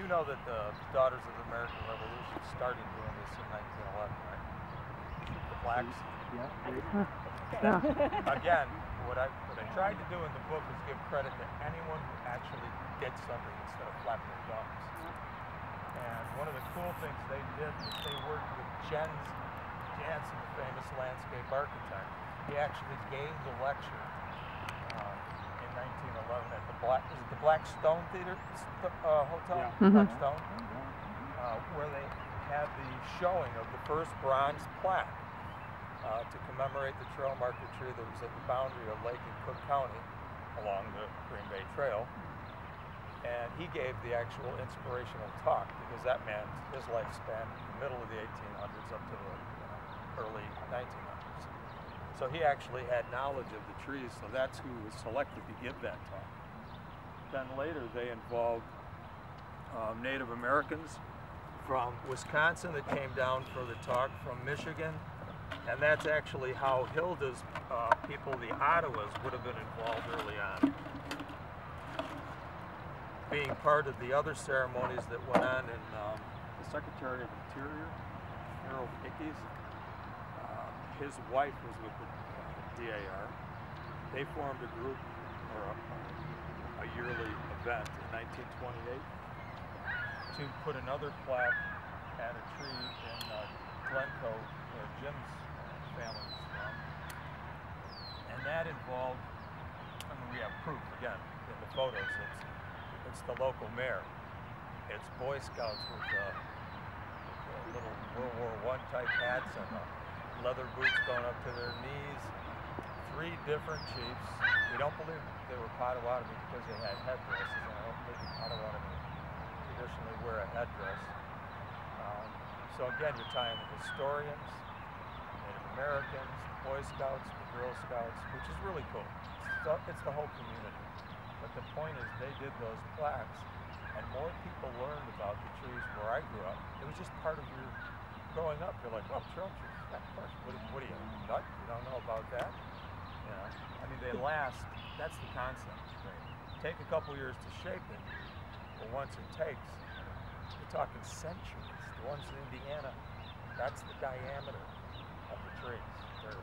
You know that the Daughters of the American Revolution started doing this in 1911, right? The flags. Yeah. Again, what I tried to do in the book is give credit to anyone who actually did something instead of flapping their gums. And one of the cool things they did was they worked with Jens Jansen, the famous landscape architect. He actually gave the lecture in 1911 at the Blackstone Theater Hotel, Yeah. Blackstone, where they had the showing of the first bronze plaque to commemorate the trail marker tree that was at the boundary of Lake and Cook County along the Green Bay Trail. And he gave the actual inspirational talk because that man, his life spanned the middle of the 1800s up to the early 1900s. So he actually had knowledge of the trees, so that's who was selected to give that talk. Then later they involved Native Americans from Wisconsin that came down for the talk, from Michigan, and that's actually how Hilda's people, the Ottawas, would have been involved early on, being part of the other ceremonies that went on in the Secretary of Interior, Harold Ickes. His wife was with the DAR. They formed a group, or a yearly event in 1928 to put another plaque at a tree in Glencoe, where Jim's family was from. And that involved, I mean, we have proof, again, in the photos, it's the local mayor. It's Boy Scouts with little World War I type hats and leather boots going up to their knees. 3 different chiefs. We don't believe they were Potawatomi because they had headdresses, and I don't think the Potawatomi traditionally wear a headdress. So again, you're tying the historians, Native Americans, the Boy Scouts, the Girl Scouts, which is really cool. It's the whole community. But the point is they did those plaques, and more people learned about the trees where I grew up. It was just part of your growing up. You're like, oh, trail trees. Yeah, of course. What are you, nut? You don't know about that? You know, I mean, they last. That's the concept. They take a couple years to shape it, but once it takes, you're talking centuries. The ones in Indiana, that's the diameter of the trees. They're